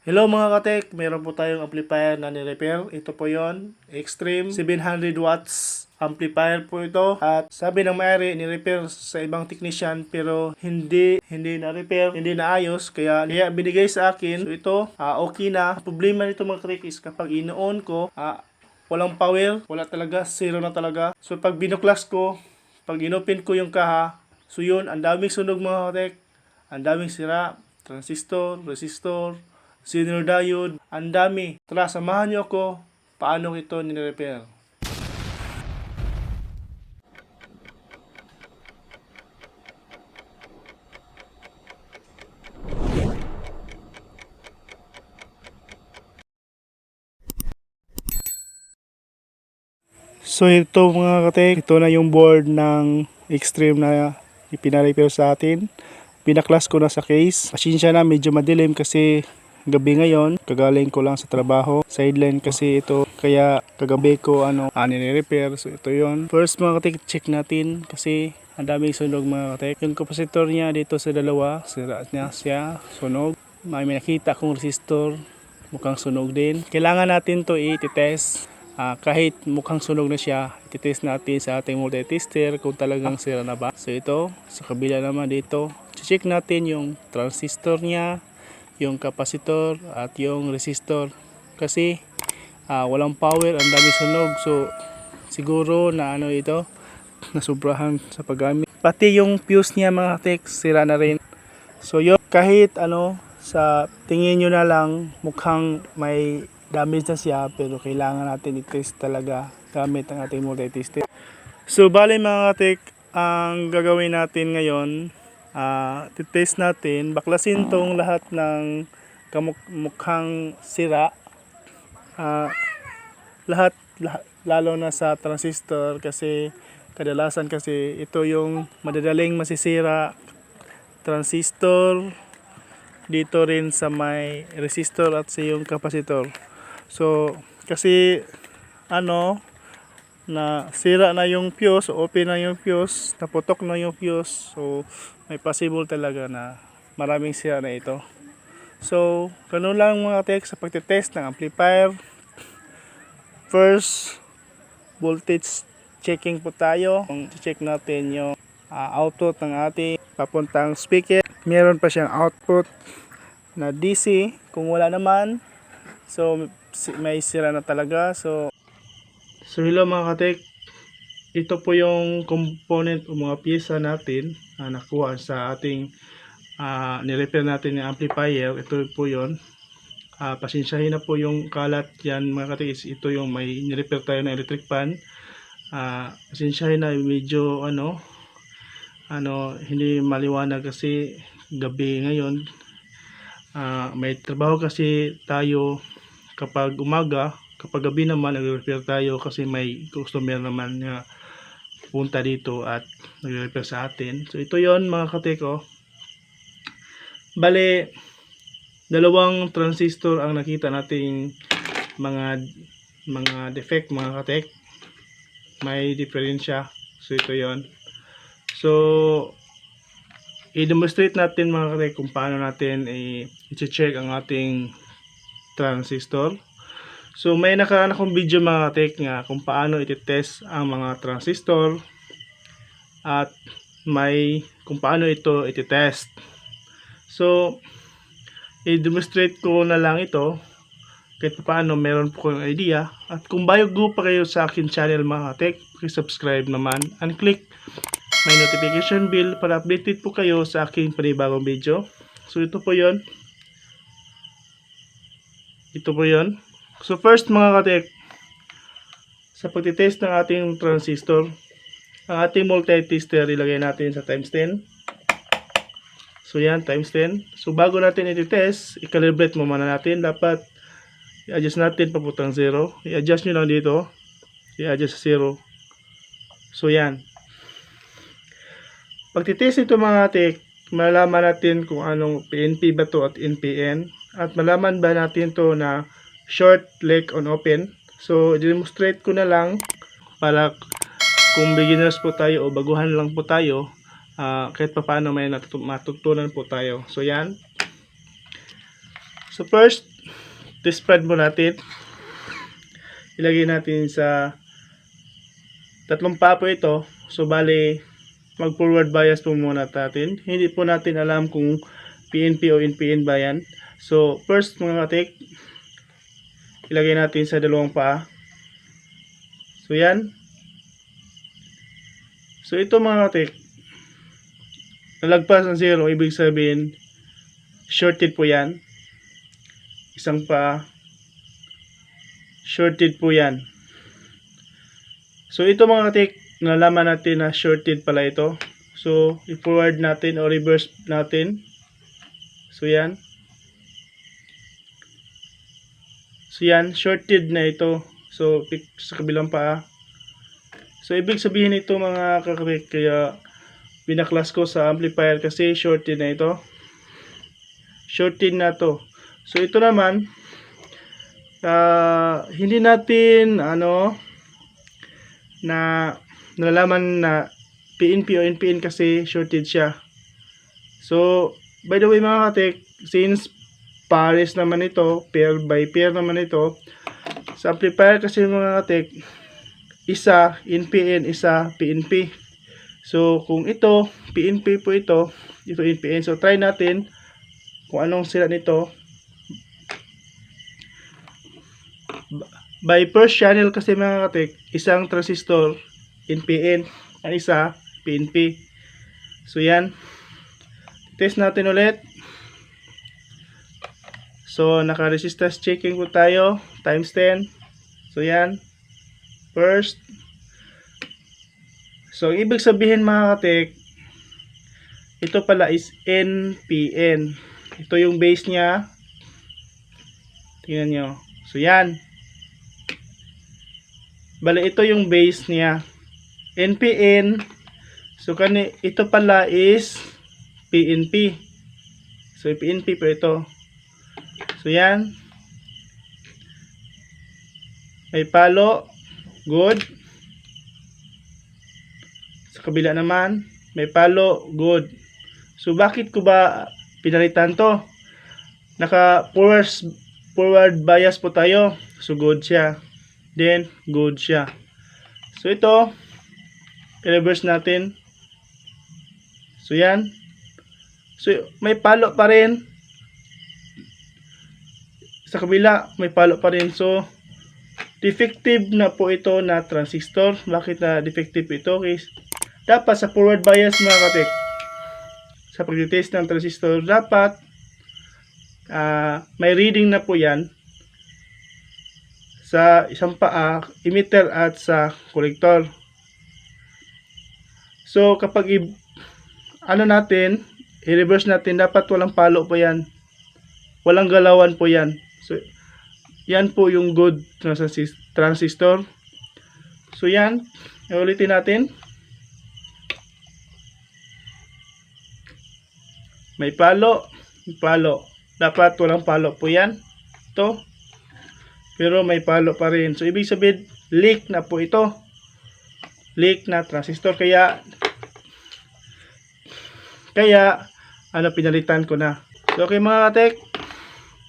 Hello mga katek, meron po tayong amplifier na ni-repair. Ito po yon, Extreme 700 watts amplifier po ito. At sabi ng may-ari, ni-repair sa ibang technician pero hindi na-repair, hindi naayos. Kaya binigay sa akin. So ito, okay na. Problema nito mga katek is kapag ino-on ko, walang power, wala talaga, zero na talaga. So pag binuklas ko, pag inopen ko yung kaha, so yun, ang daming sunog mga katek. Ang daming sira, transistor, resistor, Zener diode, ang dami. Tara, samahan niyo ako paano ito ni-repair. So ito mga katek, ito na yung board ng Extreme na ipina-repair sa atin. Pinaklas ko na sa case. Pasensya na, medyo madilim kasi gabi ngayon, kagaling ko lang sa trabaho. Sideline kasi ito, kaya kagabi ko nire-repair. So ito yon. First mga katek, check natin kasi ang daming sunog mga katek. Yung capacitor niya dito sa dalawa, sira niya siya, sunog. May nakita akong resistor, mukhang sunog din. Kailangan natin to i-test. Kahit mukhang sunog na siya, i-test natin sa ating multi-tester kung talagang sira na ba. So ito, sa kabila naman dito, check natin yung transistor niya, yung capacitor at yung resistor kasi walang power, ang dami sunog. So siguro na ito, nasubrahan sa paggamit. Pati yung fuse niya mga katek, sira na rin. So yun, kahit sa tingin nyo na lang mukhang may damage na siya, pero kailangan natin i-test talaga gamit ang ating multi-tester. So bali mga katek, ang gagawin natin ngayon, titest natin, baklasin tong lahat ng mukhang sira, lahat, lalo na sa transistor kasi kadalasan kasi ito yung madadaling masisira, transistor, dito rin sa may resistor at sa yung capacitor. So kasi na sira na yung fuse, open na yung fuse, naputok na yung fuse, so may possible talaga na maraming sira na ito. So ganun lang mga katek sa pagtitest ng amplifier. First, voltage checking po tayo. Check natin yung output ng ating papuntang speaker. Meron pa siyang output na DC. Kung wala naman, so may sira na talaga. So hello mga katek, ito po yung component o mga pyesa natin na nakuha sa ating nirepair natin yung amplifier. Ito po yun. Pasensyahin na po yung kalat yan mga katek. Ito yung may nirepair tayo na electric fan. Pasensyahin na medyo hindi maliwanag kasi gabi ngayon. May trabaho kasi tayo kapag umaga, kapag gabi naman nagre-repair tayo kasi may customer naman na punta dito at nagre-repair sa atin. So ito yon mga kateko. Bale, dalawang transistor ang nakita nating mga defect mga katek. May diferensya. So ito yon. So i-demonstrate natin mga katek kung paano natin i-check ang ating transistor. So may nakaraan akong video mga katek nga kung paano i-test ang mga transistor at may kung paano ito i-test. So i-demonstrate ko na lang ito kahit paano meron po kayong idea. At kung bago pa kayo sa akin channel mga katek, subscribe naman and click may notification bell para updated po kayo sa aking panibagong video. So ito po yon. Ito po yon. So first mga katek, sa pagtitest ng ating transistor, ang ating multi-tester ilagay natin sa times 10. So yan, times 10. So bago natin i-test, i-calibrate muna natin. Dapat i-adjust natin papuntang 0. I-adjust nyo lang dito. I-adjust sa 0. So yan. Pagtitest ito mga katek, malalaman natin kung anong PNP ba to at NPN. At malaman ba natin to na short, leg on open. So demonstrate ko na lang para kung beginners po tayo o baguhan lang po tayo, kahit pa paano may matutunan po tayo. So yan. So first, spread mo natin. Ilagay natin sa tatlong papo ito. So bali, mag forward bias po muna natin. Hindi po natin alam kung PNP o NPN ba yan. So first mga katik, ilagay natin sa dalawang paa. So yan. So ito mga katik, nalagpas ng 0, ibig sabihin shorted po yan. Isang paa, shorted po yan. So ito mga katik, nalaman natin na shorted pala ito. So i-forward natin o reverse natin. So yan. So yan, shorted na ito. So sa kabilang paa. So ibig sabihin ito mga katik, kaya binaklas ko sa amplifier kasi shorted na ito. Shorted na to. So ito naman, hindi natin na nalalaman na PNP o NPN kasi shorted siya. So by the way mga katik, since pares naman ito, pair by pair naman ito, sa amplifier kasi mga katik, isa NPN, isa PNP. So kung ito PNP po ito NPN. So try natin kung anong sira nito. By first channel kasi mga katik, isang transistor NPN, ang isa PNP. So yan, test natin ulit. So naka resistance checking po tayo times 10. So yan, first. So ibig sabihin mga katik, ito pala is NPN. Ito yung base niya. Tingnan nyo. So yan, bali ito yung base niya, NPN. So ito pala is PNP. So PNP po ito. So yan, may palo, good. Sa kabila naman may palo, good. So bakit ko ba pinalitan to? Naka forward bias po tayo. So good siya. Then good siya. So ito, i-reverse natin. So yan. So may palo pa rin. Sa kabila may palo pa rin. So defective na po ito na transistor. Bakit na defective ito? Okay. Dapat sa forward bias mga katik, sa pag-test ng transistor, dapat may reading na po yan sa isang paa, emitter at sa collector. So kapag i-reverse natin, dapat walang palo po yan, walang galawan po yan. So yan po yung good transistor. So yan, ulitin natin. May palo, dapat walang palo po yan. Ito, pero may palo pa rin. So ibig sabihin, leak na po ito. Leak na transistor. Kaya pinalitan ko na. So okay mga katek,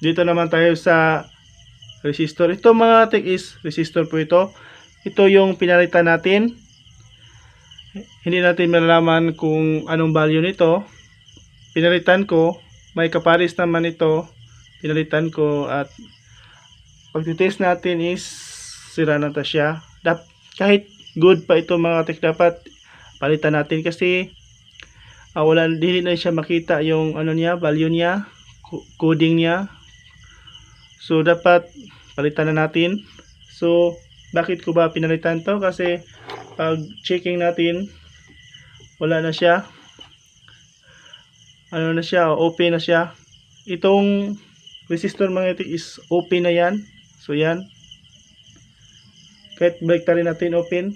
dito naman tayo sa resistor. Ito mga katek is resistor po ito. Ito yung pinalitan natin. Hindi natin malalaman kung anong value nito. Pinalitan ko, may kapares naman ito. Pinalitan ko at pag-test natin is sira na ta siya. Kahit good pa ito mga katek, dapat palitan natin kasi hindi na siya makita yung value niya, coding niya. So dapat palitan na natin. So bakit ko ba pinalitan to? Kasi pag checking natin, wala na siya. Open na siya. Itong resistor magnetic is open na yan. So yan, kahit baliktarin natin, open.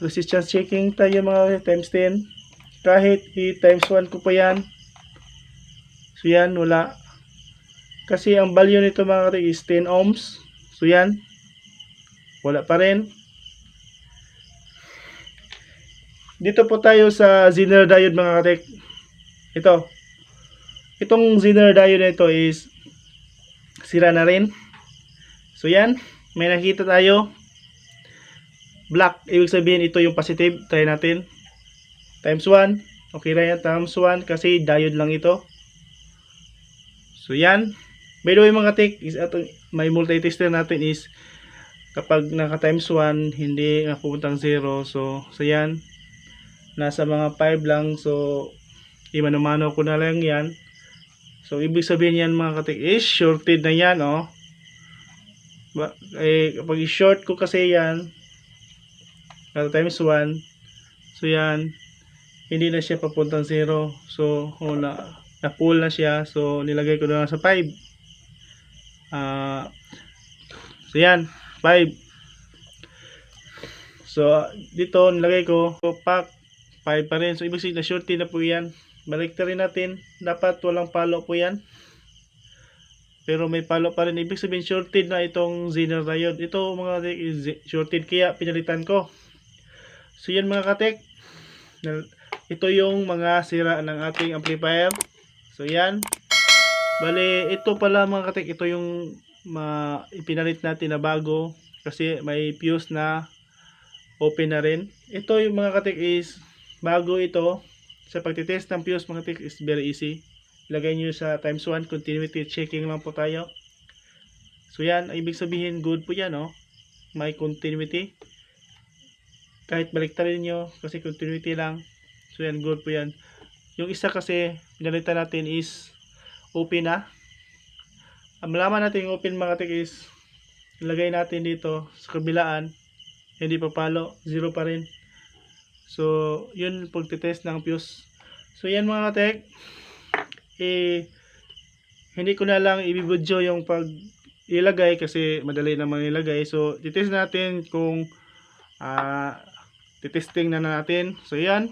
Resistance checking tayo mga times 10. Kahit i-times 1 ko pa yan. So yan, wala. Kasi ang value nito mga katik is 10 ohms. So yan, wala pa rin. Dito po tayo sa Zener diode mga katik. Itong Zener diode na ito is sira na rin. So yan, may nakita tayo. Black, ibig sabihin ito yung positive. Try natin. Times 1. Okay na yan, times 1 kasi diode lang ito. So yan. By the way mga katik, may multi-tester natin is kapag naka times 1, hindi napupuntang 0. So yan. Nasa mga 5 lang. So imano-mano ko na lang yan. So ibig sabihin yan mga katik is shorted na yan. Kapag i-short ko kasi yan at times 1, so yan, hindi na siya papuntang 0. So na-pull na siya. So nilagay ko na lang sa 5. So yan, 5. So dito nilagay ko pack 5 pa rin. So ibig sabihin na shorted na po yan. Balik rin natin. Dapat walang palo po yan. Pero may palo pa rin. Ibig sabihin shorted na itong Zener diode. Ito mga katek shorted kaya pinalitan ko. So yan mga katek. Ito yung mga sira ng ating amplifier. So yan. Bale ito pala mga katek. Ito yung ipinalit natin na bago. Kasi may fuse na open na rin. Ito yung mga katek is bago ito. Sa pagtitest ng fuse mga katek is very easy. Ilagay nyo sa times 1. Continuity checking lang po tayo. So yan. Ibig sabihin good po yan. May continuity. Kahit baliktarin nyo. Kasi continuity lang. So yan. Good po yan. Yung isa kasi pinalitan natin is open na. Malaman natin yung open mga katek is ilagay natin dito sa kabilaan. Hindi pa palo. 0 pa rin. So yun pagtitest ng fuse. So yan mga katek. Hindi ko na lang ibibidyo yung pag ilagay kasi madali naman ilagay. So titest natin kung titesting na natin. So yan.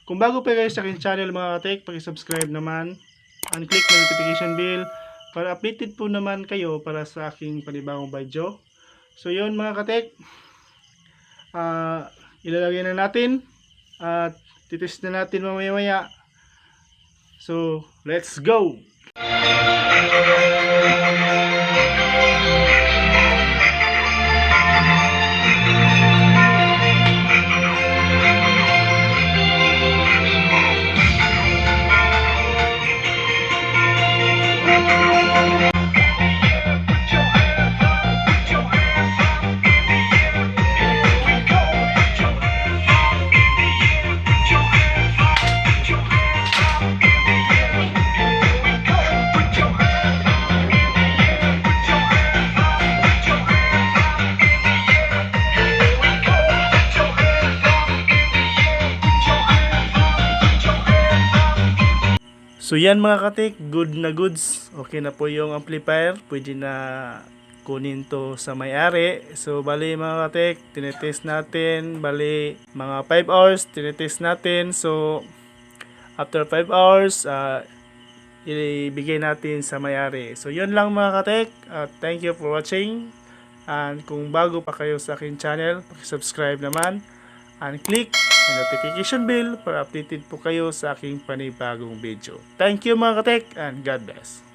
Kung bago pa kayo sa aking channel mga katek, paki-subscribe naman and click the notification bell para updated po naman kayo para sa aking panibagong video. So yun mga katek, ilalagay na natin at titest na natin mamaya. So let's go. So yan mga katik, good na goods. Okay na po yung amplifier. Pwede na kunin to sa may-ari. So bali mga katik, tinetest natin. Bali mga 5 hours, tinetest natin. So after 5 hours, ibigay natin sa may-ari. So yun lang mga katik. Thank you for watching. And kung bago pa kayo sa akin channel, subscribe naman. And click ang notification bell para updated po kayo sa aking panibagong video. Thank you mga katek and God bless.